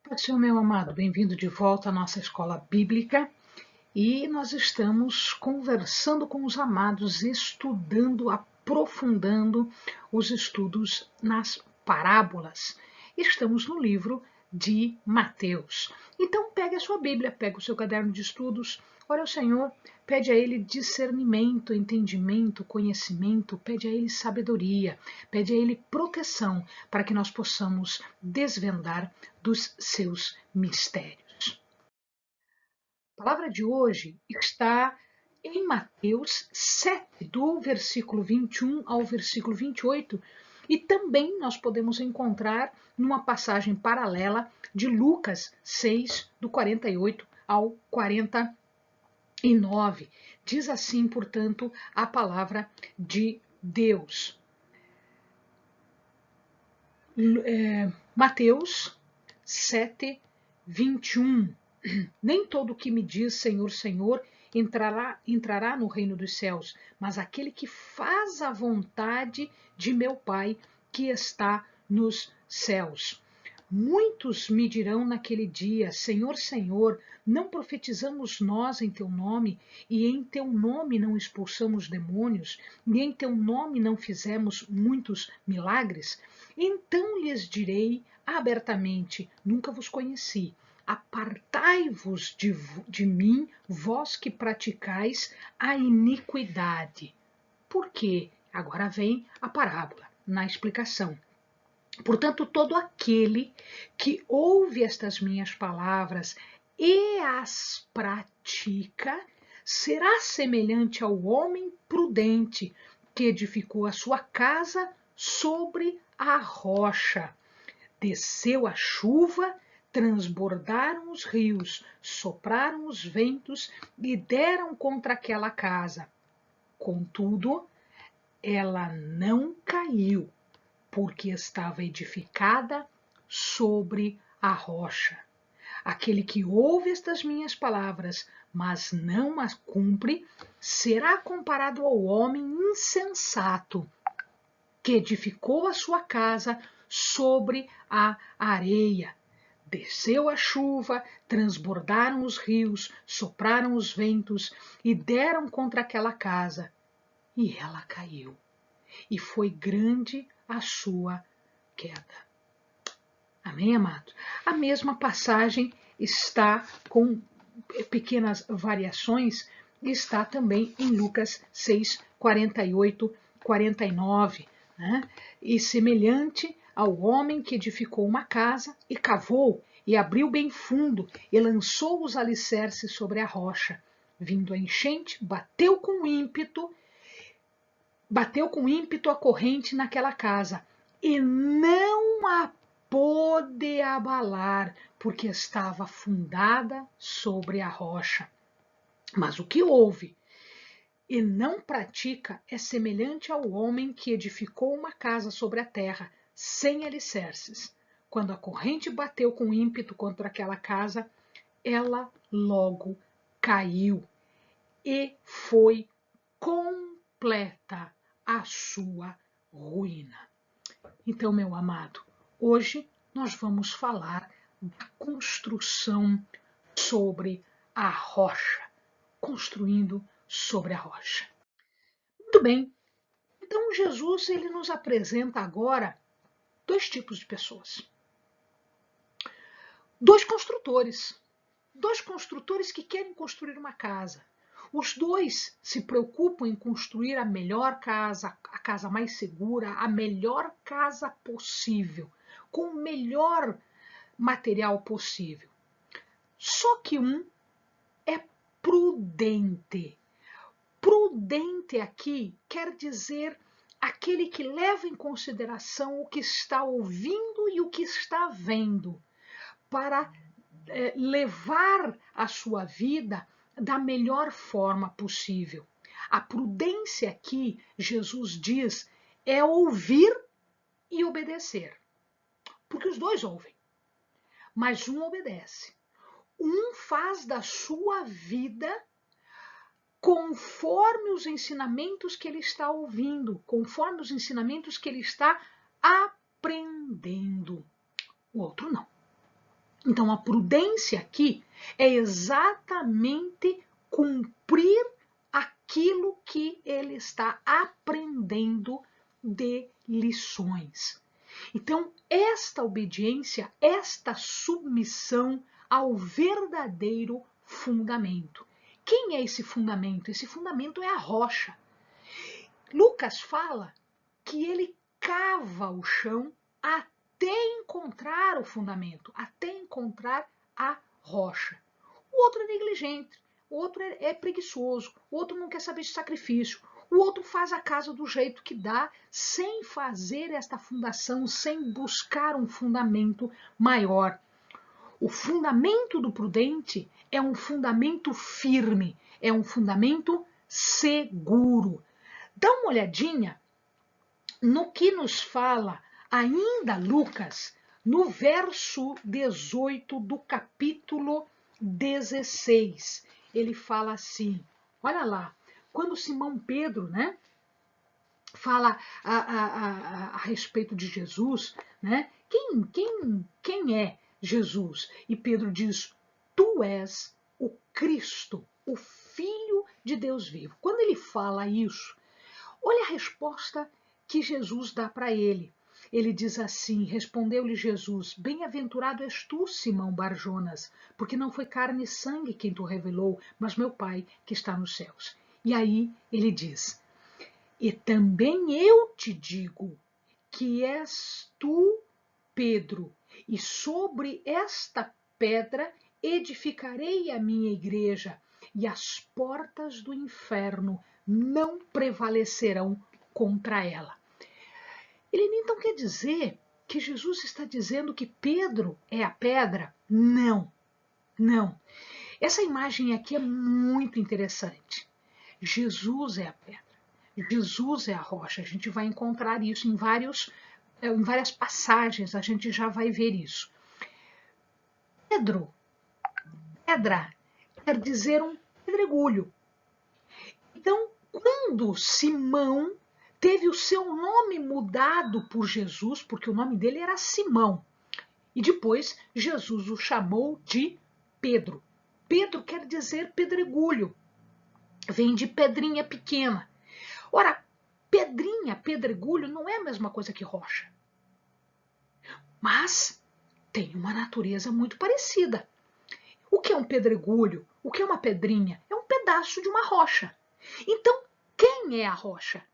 Pode ser, meu amado, bem-vindo de volta à nossa escola bíblica e nós estamos conversando com os amados, estudando, aprofundando os estudos nas parábolas. Estamos no livro de Mateus. Então, pegue a sua Bíblia, pegue o seu caderno de estudos, ore ao Senhor, pede a Ele discernimento, entendimento, conhecimento, pede a Ele sabedoria, pede a Ele proteção para que nós possamos desvendar dos seus mistérios. A palavra de hoje está em Mateus 7, do versículo 21 ao versículo 28, e também nós podemos encontrar numa passagem paralela de Lucas 6, do 48 ao 49. Diz assim, portanto, a palavra de Deus. Mateus 7, 21. Nem todo que me diz Senhor, Senhor entrará no reino dos céus, mas aquele que faz a vontade de meu Pai que está nos céus. Muitos me dirão naquele dia, Senhor, Senhor, não profetizamos nós em teu nome, e em teu nome não expulsamos demônios, e em teu nome não fizemos muitos milagres? Então lhes direi abertamente, nunca vos conheci. Apartai-vos de mim, vós que praticais a iniquidade. Por quê? Agora vem a parábola na explicação. Portanto, todo aquele que ouve estas minhas palavras e as pratica, será semelhante ao homem prudente que edificou a sua casa sobre a rocha. Desceu a chuva, transbordaram os rios, sopraram os ventos e deram contra aquela casa. Contudo, ela não caiu, porque estava edificada sobre a rocha. Aquele que ouve estas minhas palavras, mas não as cumpre, será comparado ao homem insensato que edificou a sua casa sobre a areia. Desceu a chuva, transbordaram os rios, sopraram os ventos e deram contra aquela casa, e ela caiu. E foi grande a sua queda. Amém, amados? A mesma passagem está com pequenas variações, está também em Lucas 6, 48, 49. Né? E semelhante ao homem que edificou uma casa e cavou e abriu bem fundo e lançou os alicerces sobre a rocha. Vindo a enchente, bateu com ímpeto a corrente naquela casa e não a pôde abalar, porque estava fundada sobre a rocha. Mas o que ouve e não pratica é semelhante ao homem que edificou uma casa sobre a terra, sem alicerces. Quando a corrente bateu com ímpeto contra aquela casa, ela logo caiu e foi completa a sua ruína. Então, meu amado, hoje nós vamos falar da construção sobre a rocha, construindo sobre a rocha. Muito bem. Então, Jesus ele nos apresenta agora dois tipos de pessoas. Dois construtores que querem construir uma casa. Os dois se preocupam em construir a melhor casa, a casa mais segura, a melhor casa possível, com o melhor material possível. Só que um é prudente. Prudente aqui quer dizer aquele que leva em consideração o que está ouvindo e o que está vendo, para levar a sua vida da melhor forma possível. A prudência aqui, Jesus diz, é ouvir e obedecer. Porque os dois ouvem, mas um obedece. Um faz da sua vida conforme os ensinamentos que ele está ouvindo, conforme os ensinamentos que ele está aprendendo. O outro não. Então, a prudência aqui é exatamente cumprir aquilo que ele está aprendendo de lições. Então, esta obediência, esta submissão ao verdadeiro fundamento. Quem é esse fundamento? Esse fundamento é a rocha. Lucas fala que ele cava o chão até encontrar o fundamento, até encontrar a rocha. O outro é negligente, o outro é preguiçoso, o outro não quer saber de sacrifício, o outro faz a casa do jeito que dá, sem fazer esta fundação, sem buscar um fundamento maior. O fundamento do prudente é um fundamento firme, é um fundamento seguro. Dá uma olhadinha no que nos fala ainda Lucas, no verso 18 do capítulo 16. Ele fala assim, olha lá, quando Simão Pedro, né, fala a respeito de Jesus, né, quem é Jesus? E Pedro diz, tu és o Cristo, o Filho de Deus vivo. Quando ele fala isso, olha a resposta que Jesus dá para ele. Ele diz assim, respondeu-lhe Jesus, bem-aventurado és tu, Simão Barjonas, porque não foi carne e sangue quem tu revelou, mas meu Pai que está nos céus. E aí ele diz, e também eu te digo que és tu, Pedro, e sobre esta pedra edificarei a minha igreja, e as portas do inferno não prevalecerão contra ela. Ele então quer dizer que Jesus está dizendo que Pedro é a pedra? Não, não. Essa imagem aqui é muito interessante. Jesus é a pedra. Jesus é a rocha. A gente vai encontrar isso em várias passagens, a gente já vai ver isso. Pedro, pedra, quer dizer um pedregulho. Então, quando Simão teve o seu nome mudado por Jesus, porque o nome dele era Simão, e depois Jesus o chamou de Pedro. Pedro quer dizer pedregulho, vem de pedrinha pequena. Ora, pedrinha, pedregulho não é a mesma coisa que rocha, mas tem uma natureza muito parecida. O que é um pedregulho? O que é uma pedrinha? É um pedaço de uma rocha. Então, quem é a rocha?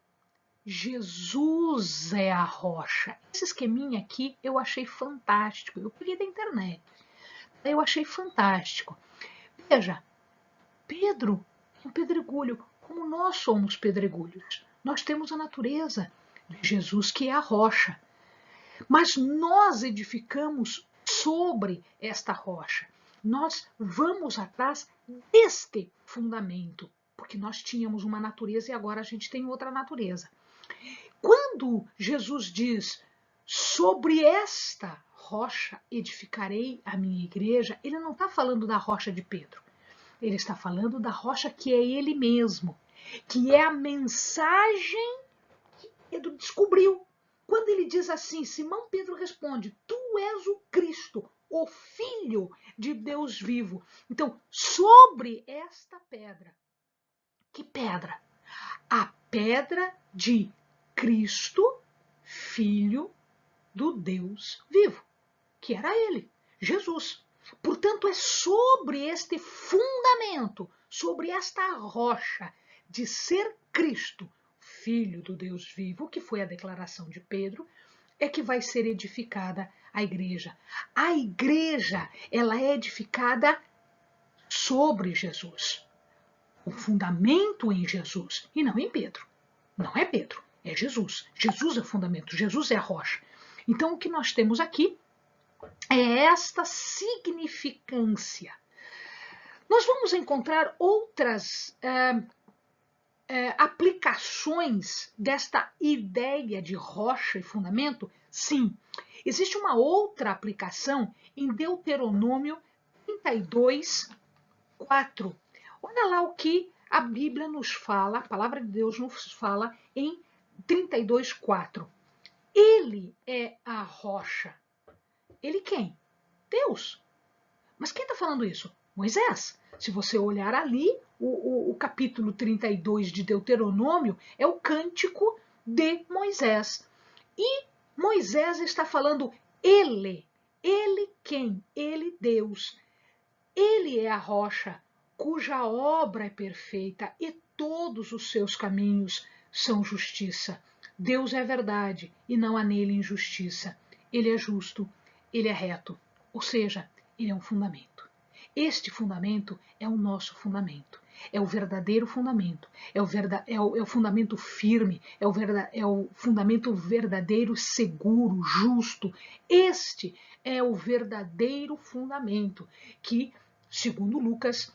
Jesus é a rocha. Esse esqueminha aqui eu achei fantástico. Eu peguei da internet. Eu achei fantástico. Veja, Pedro é um pedregulho, como nós somos pedregulhos. Nós temos a natureza de Jesus, que é a rocha. Mas nós edificamos sobre esta rocha. Nós vamos atrás deste fundamento, porque nós tínhamos uma natureza e agora a gente tem outra natureza. Quando Jesus diz, sobre esta rocha edificarei a minha igreja, ele não está falando da rocha de Pedro. Ele está falando da rocha que é ele mesmo, que é a mensagem que Pedro descobriu. Quando ele diz assim, Simão Pedro responde, tu és o Cristo, o Filho de Deus vivo. Então, sobre esta pedra, que pedra? A pedra de Cristo, Filho do Deus vivo, que era ele, Jesus. Portanto, é sobre este fundamento, sobre esta rocha de ser Cristo, Filho do Deus vivo, que foi a declaração de Pedro, é que vai ser edificada a igreja. A igreja, ela é edificada sobre Jesus. O fundamento em Jesus e não em Pedro. Não é Pedro, é Jesus. Jesus é o fundamento, Jesus é a rocha. Então, o que nós temos aqui é esta significância. Nós vamos encontrar outras aplicações desta ideia de rocha e fundamento? Sim. Existe uma outra aplicação em Deuteronômio 32, 4. Olha lá o que a Bíblia nos fala, a palavra de Deus nos fala em 32, 4. Ele é a rocha. Ele quem? Deus. Mas quem está falando isso? Moisés. Se você olhar ali, o capítulo 32 de Deuteronômio é o cântico de Moisés. E Moisés está falando ele. Ele quem? Ele Deus. Ele é a rocha, cuja obra é perfeita e todos os seus caminhos são justiça. Deus é verdade e não há nele injustiça. Ele é justo, ele é reto, ou seja, ele é um fundamento. Este fundamento é o nosso fundamento, é o verdadeiro fundamento, é o fundamento firme, é o fundamento verdadeiro, seguro, justo. Este é o verdadeiro fundamento que, segundo Lucas,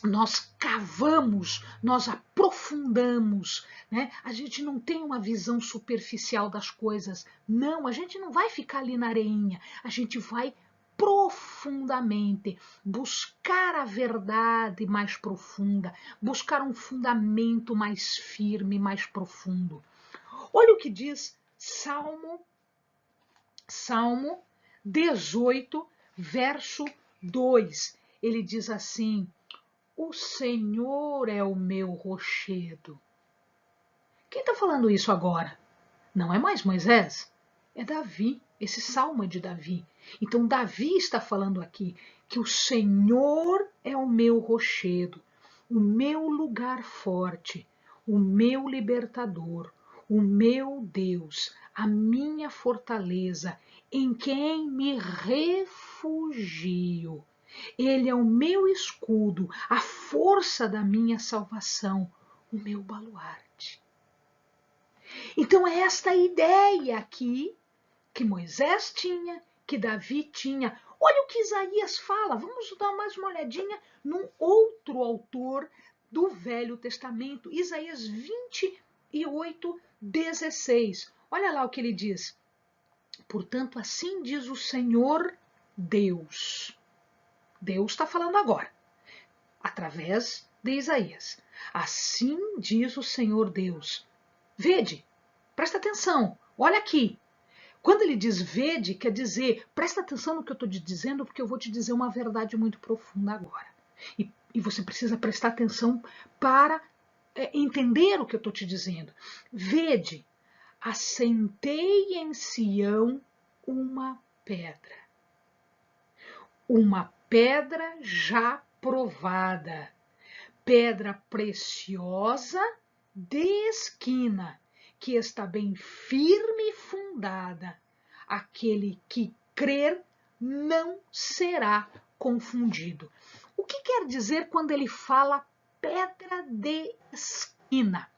nós cavamos, nós aprofundamos, né? A gente não tem uma visão superficial das coisas, não, a gente não vai ficar ali na areinha, a gente vai profundamente buscar a verdade mais profunda, buscar um fundamento mais firme, mais profundo. Olha o que diz Salmo 18, verso 2. Ele diz assim: o Senhor é o meu rochedo. Quem está falando isso agora? Não é mais Moisés, é Davi. Esse salmo é de Davi. Então Davi está falando aqui que o Senhor é o meu rochedo, o meu lugar forte, o meu libertador, o meu Deus, a minha fortaleza, em quem me refugio. Ele é o meu escudo, a força da minha salvação, o meu baluarte. Então é esta ideia aqui que Moisés tinha, que Davi tinha. Olha o que Isaías fala. Vamos dar mais uma olhadinha num outro autor do Velho Testamento, Isaías 28, 16. Olha lá o que ele diz. Portanto, assim diz o Senhor Deus. Deus está falando agora, através de Isaías. Assim diz o Senhor Deus. Vede, presta atenção, olha aqui. Quando ele diz vede, quer dizer, presta atenção no que eu estou te dizendo, porque eu vou te dizer uma verdade muito profunda agora. E você precisa prestar atenção para entender o que eu estou te dizendo. Vede, assentei em Sião uma pedra já provada, pedra preciosa de esquina, que está bem firme e fundada. Aquele que crer não será confundido. O que quer dizer quando ele fala pedra de esquina?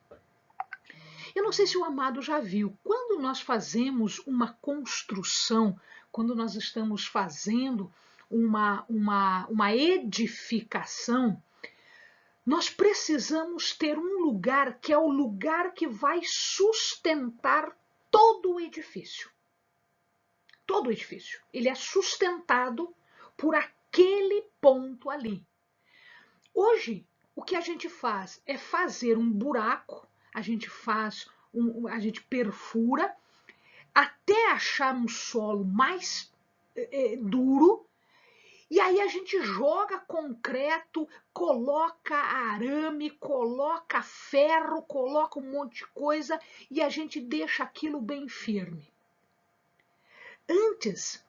Eu não sei se o amado já viu. Quando nós fazemos uma construção, quando nós estamos fazendo uma edificação, nós precisamos ter um lugar que é o lugar que vai sustentar todo o edifício. Todo o edifício. Ele é sustentado por aquele ponto ali. Hoje, o que a gente faz é fazer um buraco, a gente perfura até achar um solo mais duro. E aí a gente joga concreto, coloca arame, coloca ferro, coloca um monte de coisa e a gente deixa aquilo bem firme. Antes,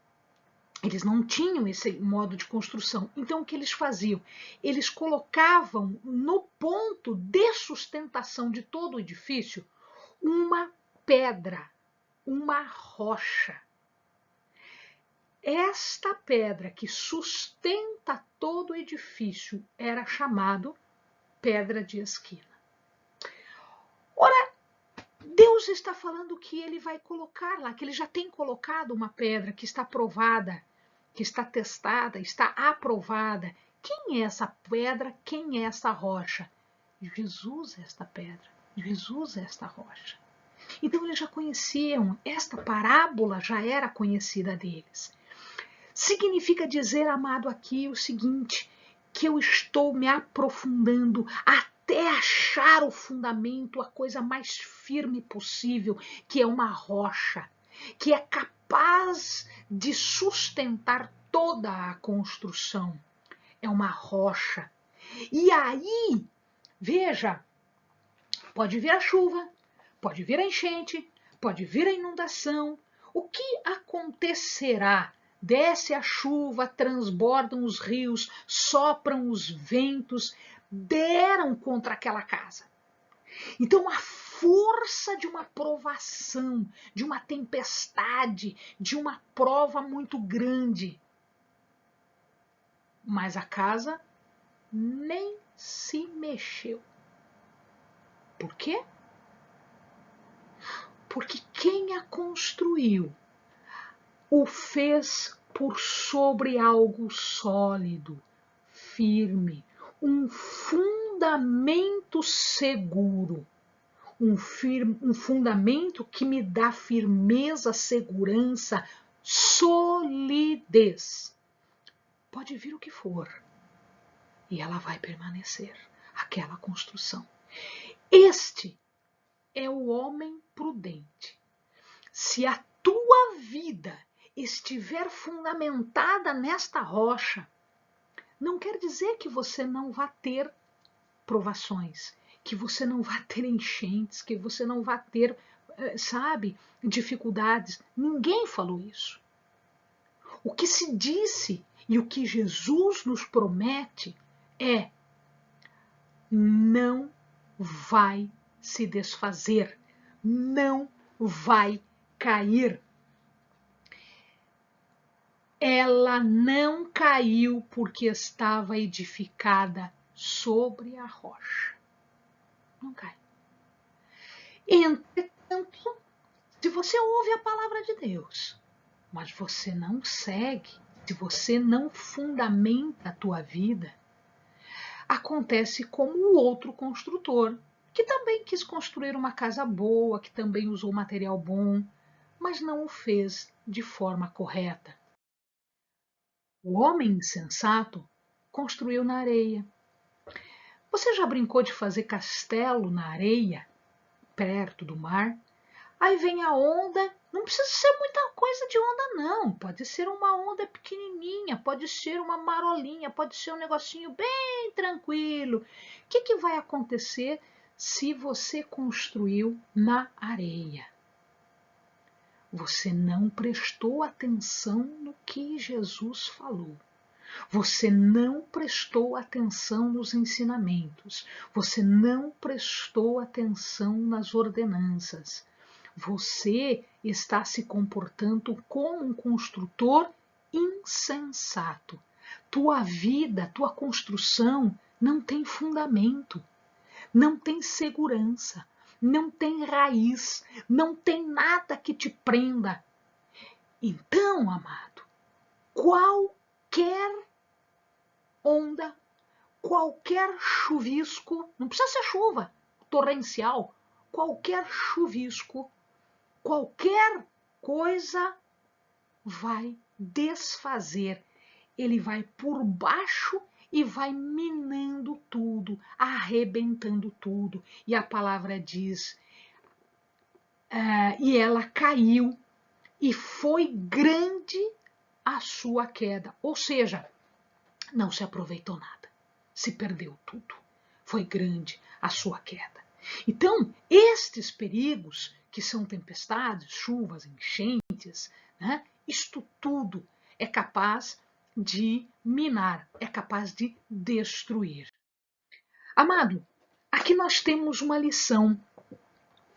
eles não tinham esse modo de construção. Então, o que eles faziam? Eles colocavam no ponto de sustentação de todo o edifício uma pedra, uma rocha. Esta pedra que sustenta todo o edifício era chamado pedra de esquina. Ora, Deus está falando que ele vai colocar lá, que ele já tem colocado uma pedra que está provada, que está testada, está aprovada. Quem é essa pedra? Quem é essa rocha? Jesus é esta pedra, Jesus é esta rocha. Então eles já conheciam, esta parábola já era conhecida deles. Significa dizer, amado, aqui o seguinte, que eu estou me aprofundando até achar o fundamento, a coisa mais firme possível, que é uma rocha, que é capaz de sustentar toda a construção. É uma rocha. E aí, veja, pode vir a chuva, pode vir a enchente, pode vir a inundação. O que acontecerá? Desce a chuva, transbordam os rios, sopram os ventos, deram contra aquela casa. Então, a força de uma provação, de uma tempestade, de uma prova muito grande. Mas a casa nem se mexeu. Por quê? Porque quem a construiu o fez por sobre algo sólido, firme, um fundamento seguro, um fundamento que me dá firmeza, segurança, solidez. Pode vir o que for, e ela vai permanecer, aquela construção. Este é o homem prudente. Se a tua vida estiver fundamentada nesta rocha, não quer dizer que você não vá ter provações, que você não vá ter enchentes, que você não vá ter, dificuldades. Ninguém falou isso. O que se disse e o que Jesus nos promete é: não vai se desfazer, não vai cair. Ela não caiu porque estava edificada sobre a rocha. Não cai. Entretanto, se você ouve a palavra de Deus, mas você não segue, se você não fundamenta a tua vida, acontece como o outro construtor, que também quis construir uma casa boa, que também usou material bom, mas não o fez de forma correta. O homem insensato construiu na areia. Você já brincou de fazer castelo na areia, perto do mar? Aí vem a onda, não precisa ser muita coisa de onda não, pode ser uma onda pequenininha, pode ser uma marolinha, pode ser um negocinho bem tranquilo. O que vai acontecer se você construiu na areia? Você não prestou atenção no que Jesus falou. Você não prestou atenção nos ensinamentos. Você não prestou atenção nas ordenanças. Você está se comportando como um construtor insensato. Tua vida, tua construção não tem fundamento, não tem segurança, não tem raiz, não tem nada que te prenda. Então, amado, qualquer onda, qualquer chuvisco, não precisa ser chuva torrencial, qualquer chuvisco, qualquer coisa vai desfazer. Ele vai por baixo e vai minando tudo, arrebentando tudo. E a palavra diz, e ela caiu, e foi grande a sua queda. Ou seja, não se aproveitou nada, se perdeu tudo. Foi grande a sua queda. Então, estes perigos, que são tempestades, chuvas, enchentes, né, isto tudo é capaz de minar, é capaz de destruir. Amado, aqui nós temos uma lição,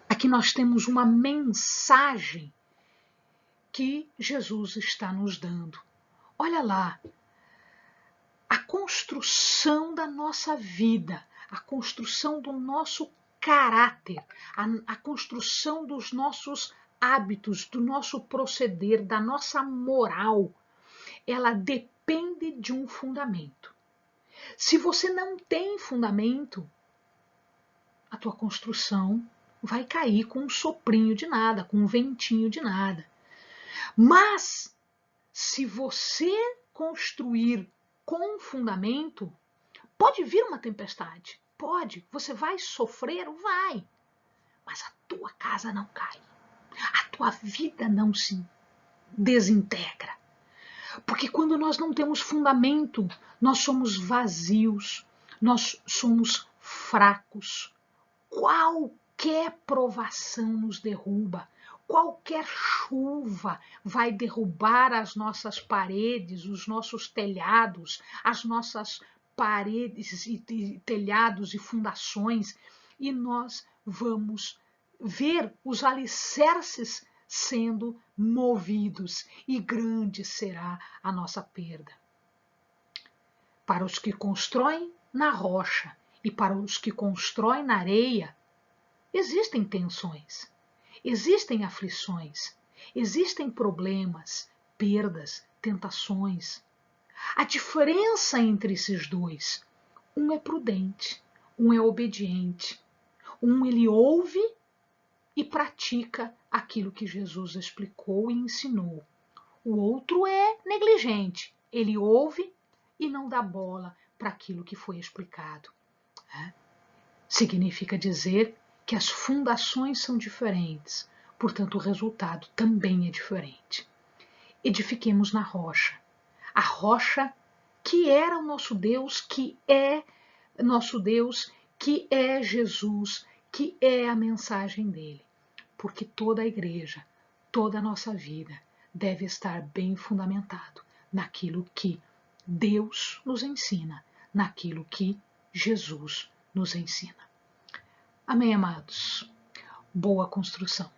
aqui nós temos uma mensagem que Jesus está nos dando. Olha lá, a construção da nossa vida, a construção do nosso caráter, a construção dos nossos hábitos, do nosso proceder, da nossa moral, ela depende de um fundamento. Se você não tem fundamento, a tua construção vai cair com um soprinho de nada, com um ventinho de nada. Mas, se você construir com fundamento, pode vir uma tempestade, pode, você vai sofrer, vai, mas a tua casa não cai, a tua vida não se desintegra, Porque quando nós não temos fundamento, nós somos vazios, nós somos fracos. Qualquer provação nos derruba, qualquer chuva vai derrubar as nossas paredes, os nossos telhados, as nossas paredes e telhados e fundações, e nós vamos ver os alicerces sendo movidos, e grande será a nossa perda. Para os que constroem na rocha e para os que constroem na areia, existem tensões, existem aflições, existem problemas, perdas, tentações. A diferença entre esses dois, um é prudente, um é obediente, um ele ouve e pratica aquilo que Jesus explicou e ensinou. O outro é negligente, ele ouve e não dá bola para aquilo que foi explicado. Significa dizer que as fundações são diferentes, portanto o resultado também é diferente. Edifiquemos na rocha, a rocha que era o nosso Deus, que é nosso Deus, que é Jesus, que é a mensagem dele. Porque toda a igreja, toda a nossa vida deve estar bem fundamentado naquilo que Deus nos ensina, naquilo que Jesus nos ensina. Amém, amados? Boa construção.